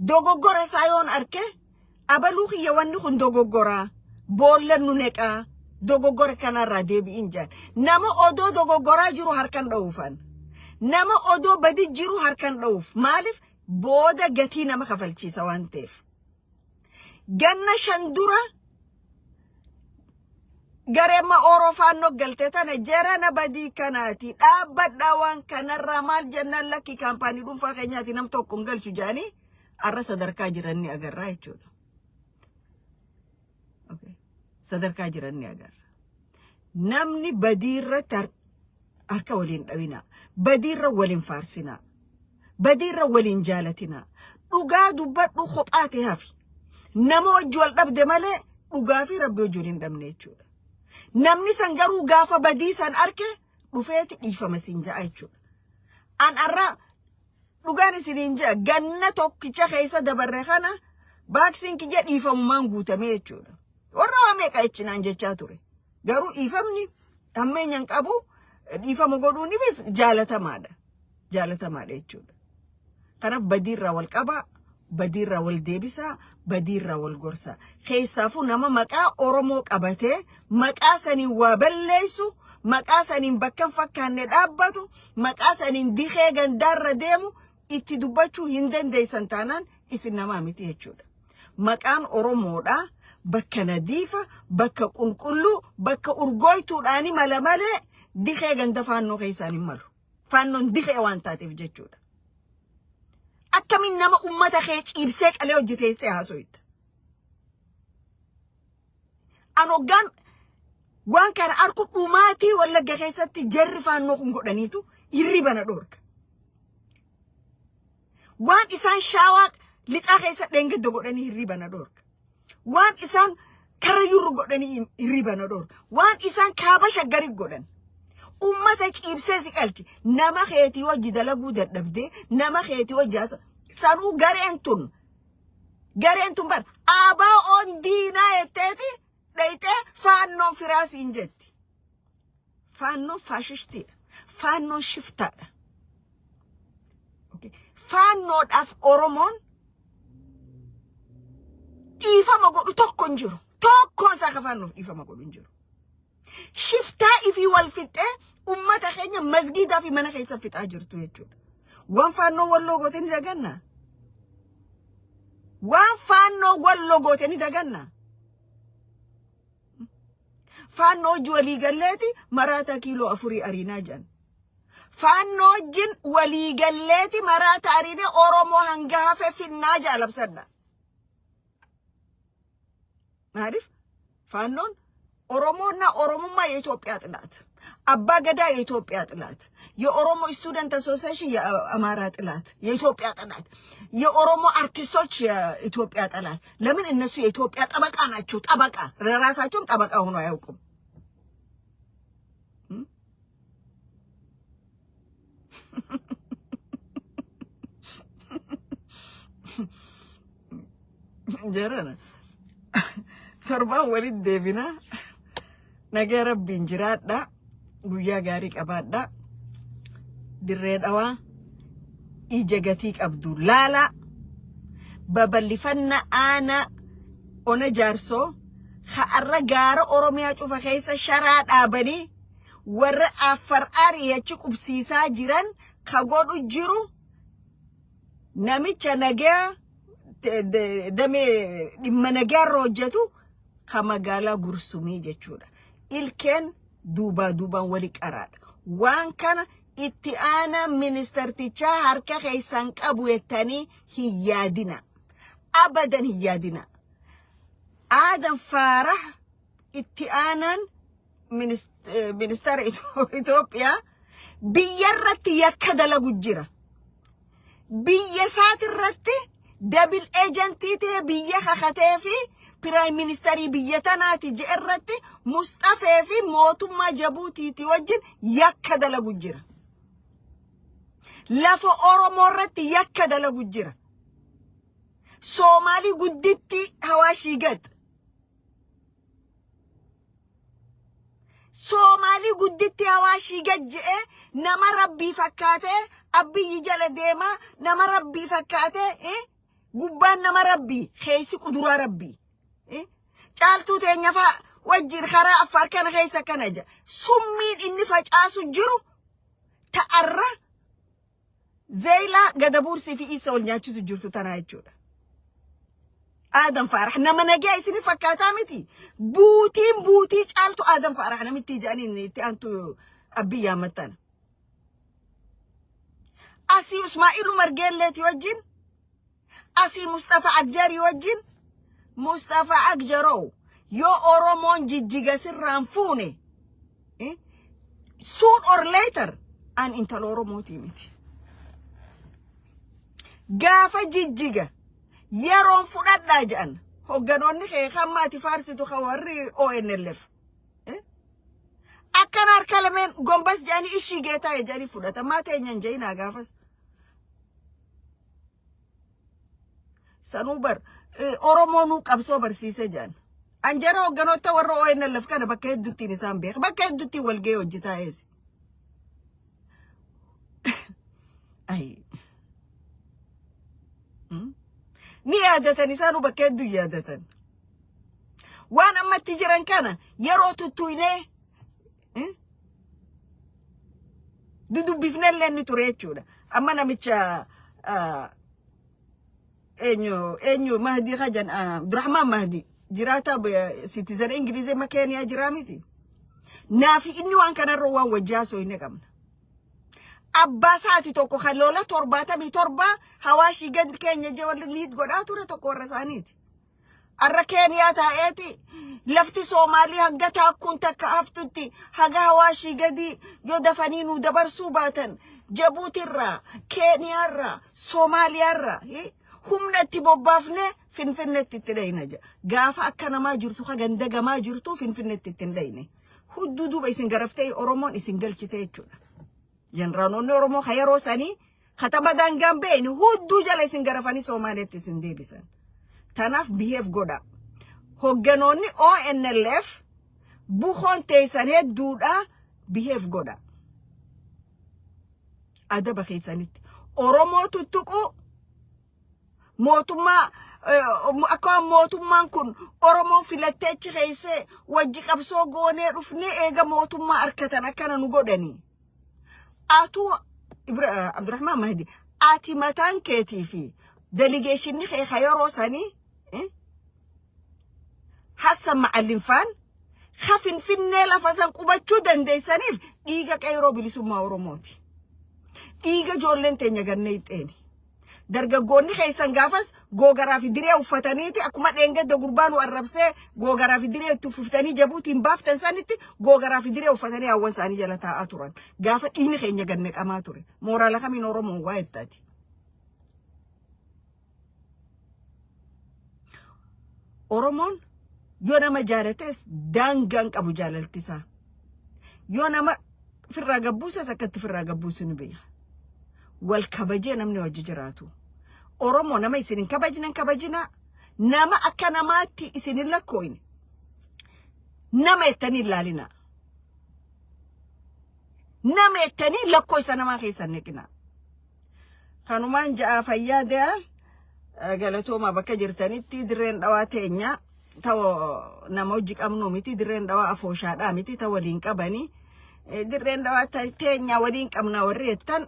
Dogoggora sayon arke abaluki yawanni kun dogoggora bollan nuneka dogoggora kanarra deebi'in jaan nama odoo dogoggoraa jiru harkan dha'uufan nama odoo badi jiru harkan dha'uuf maaliif booda gatii nama kafalchiisa waan ta'eef ganna shan dura garema orofaanno galte tana jarana badii kanaati dhaabbadhaa waan kanarraa maal jennaan lakki kaampaanii dhuunfaa keenyaati nam tokkoon galchu jaanii arra sadarkaa jiranni agarraa jechuudha. Okay. Sadarkaa jiranni agarra. Namni badiirra harka waliin dhawina. Badiirra waliin faarsina. Badiirra waliin jaalatina. Dhugaa dubbadhu kophaate hafi. Nama wajji wal dhabde malee dhugaa fi rabbi wajji waliin dhabne jechuudha. Namni san garuu gaafa badii san arke dhufeeti dhiifama siin ja'a jechuudha. An arra dhugaan isiniin ja'a ganna tokkicha keessa dabarre kana baaksiin kiyya dhiifamumaan guutame jechuudha. Warra waa meeqa jechinaan jechaa ture. Garuu dhiifamni hammeenyan qabu dhiifama godhuunifis jaalatamaadha. Jaalatamaadha jechuudha. Kanaaf badiirraa wal qabaa, badiirraa wal deebisaa, badiirraa wal gorsaa. Keessaafuu nama maqaa Oromoo qabatee maqaa saniin waa balleessu, maqaa saniin bakka hin fakkaanne dhaabbatu, maqaa saniin dikee gandaarra deemu itti dubbachuu hin dandeessan taanaan isin namaa miti jechuudha. Maqaan Oromoodhaa bakka nadiifa, bakka qulqulluu, bakka urgooytuudhaani mala malee dikee ganda faannoo keessaan hin malu. Faannoon dikee waan taateef jechuudha. Akkamiin nama ummata kee ciibsee qalee hojjeteessee haaso'itta. An hoggaan waan kana arku dhumaatii Wallagga keessatti jarri faannoo kun godhaniitu hirribana dhoorka. Waan isaan shaawaa lixaa keessa dheengeddo godhanii hirribana dhoorka. Waan isaan karrayyurru godhanii hirribana dhoorka. Waan isaan kaaba shaggari godhan. Ummata ciibsee si qalchi. Nama keetii wajji dalaguu dadhabdee, nama keetii wajji sanuu gareen tun bar aabaa on diinaa jetteeti dhayxee faannoon firaasiin jetti. Faannoon faashistiidha. Faannoon shiftaadha. Faannoodhaaf Oromoon dhiifama godhu tokko hin jiru. Tokkoon isaa ka faannoof dhiifama godhu hin jiru. Shiftaa ifii wal fixee ummata keenya masgiidaa fi mana keessa fixaa jirtu jechuudha. Waan faannoon walloo goote ni daganna. Waan faannoon walloo goote ni daganna. Faannoo hojii walii galleeti maraata kiiloo 4 ariinaa jedhan. Faannoo wajjin walii galleeti maraata ariine Oromoo hanga hafe finnaa jaalabsadha. Maaliif? Faannoon ኦሮሞና ኦሮሞማ የኢትዮጵያ ጥላት አባ ገዳ የኢትዮጵያ ጥላት የኦሮሞ ስቱደንት አሶሲዬሽን የአማራ ጥላት የኢትዮጵያ ጥላት የኦሮሞ አርቲስቶች የኢትዮጵያ ጥላት ለምን እነሱ የኢትዮጵያ ጠበቃ ናቸው ጠበቃ ራሳቸውም ጠበቃ ሆኖ አያውቁም ጀረና ተርባን ወሊድ ዴቪና ነገር ቢንጅራዳ ጉያ ጋሪ ቀባዳ ድሬዳዋ ኢጀገቲ ቀብዱ ላላ በበሊፈና አና ኦነ ጃርሶ ኸአረ ጋራ ኦሮሚያ ጩፈ ከይሰ ሸራ ዳበኒ ወረ አፈር አሪየች ቁብሲሳ ጅራን ከጎዱ ጅሩ ነሚቸ ነገ ደሜ ዲመነገር ሮጀቱ ከመጋላ ጉርሱሚ ጀቹዳ ilken duban wali qarad wan kana itti ana minister ticha harka kaysan qabu yettani hiyadina abadan hiyadina adam farah itti anan minister Ethiopia biyarratti yakadala gujira biya satirratti double agent te biya khakhatefi Prime Minister biyyatanaati jeerratti Mustafa fi mootummaa Jabuutiiti wajjin yakka dalagu jira. Lafa Oromoorratti yakka dalagu jira. Somali gudditti Hawaashi gad. Somali gudditti Hawaashi gad je'e nama Rabbii fakkaate abbii jala deema nama Rabbii fakkaate gubbaan nama rabbii keeysi quduraa rabbii caaltuu teenya fa wajjin karaa affaar kana keessa kana ja summiin inni facaasu jiru ta'arra zeeyla gadabuursi fi isa ol nyaachisu jirtu tanaa jechuudha. Adam Faarax nama nagaa isini fakkaataa miti buutii caaltu Adam Faarax namitti jaaniin itti antu abiyyaa mattan asii Ismaa'ilu Margeelleeti wajjin asii Mustafa Agjar wajjin Mustafa Agjaroo yoo Oromoon jijjiga sirraan fuune soon or later an intala Oromooti miti gaafa jijjiga yeroon fudhadhaa jedhan hogganoonni kee kammaati faarsitu kawarri ONLF akkana harka lameen gombas jedhanii ishii geetaa jedhanii fudhata maa teenyan jeenaa gaafas sanubar Oromoonuu qabsoo barsiise jedhan anjara hogganoota warra ONLF kana bakka hedduuttiin isaan beeka bakka hedduuttiin walgahii hojjetaa eesi ay ni yaadatan isaanu bakka hedduu yaadatan waan ammatti jiran kana yeroo tuttuinee dudubbifnellee ni ture jechuudha amma namicha enyu Mahdi Khajan Abdurrahman Mahdi jiraata citizen Ingilize Kenya jiramiti naafi inni waan kanarra waan wajjaaso inni qabna abbasaati tokko khalola 77 hawaashi gand Kenya jewal liid godhaa ture tokko warra isaaniiti arra Kenya taa'eeti lafti Soomaali hanga taakkuun takka haftutti haga hawaashi gadi yoo dafanii nu dabarsuu baatan Jabuutirraa Kenyaarraa Soomaaliyaarraa humnatti bobbaafne Finfinneetti itti dhayna gaafa akka namaa jirtu ka ganda gamaa jirtu Finfinneetti itti dhayne hudduu duuba isin garaftee Oromoon isin galchite jechuudha jeneraanonni Oromoo yeroo sanii kataba daangaan beeyni hudduu jala isin garafanii Soomaaliyaatti isin deebisan tanaaf behave godha hogganoonni ONLF bukoon teessan hedduudha behave godha adaba keessanitti Oromoo tuttuqu mootummaa akka mootummaan kun Oromoon filatteechi keesse wajji qabsoo goonee dhufnee eega mootummaa arkatan akkana nu godhanii atu Abdurrahman Mahdi ati mataan keetii fi delegationni kee yeroo sanii Hassan Ma'allinfaan Finfinnee lafa san qubachuu dandeessaniif dhiiga qeeroo bilisummaa Oromooti dhiiga ijoolleen teenya gannee ixeeni dargaggoonni keessan gaafas googaraa fi diree uffataniiti akkuma dheengadda gurbaanu arrabsee googaraa fi diree itti uffatanii Jabuutiin baaftan sanitti googaraa fi diree uffatanii hawwan isaanii jala taa'aa turan gaafa dhiigni keenya ganne qamaa ture mooraala kamiin Oromoon waa ittaati Oromoon yoo nama jaalates daangaan qabu jaalaltisaa yoo nama firraa gabbuusas akkatti firraa gabbuusu ni beeka wal kabajee namni wajji jiraatu Oromoo nama isinin kabajina nama akka namaatti isinin lakkooyne nama ettanii ilaalina nama ettanii lakkoo isa namaa keessan neqina kanumaan ja'a fayyaadea galatooma bakka jirtanitti dirreen dhawaa teenya tawo nama hojii qabnu miti dirreen dhawaa afooshaadhaa miti ta waliin qabanii dirreen dhawaa teenya waliin qabna warri ettan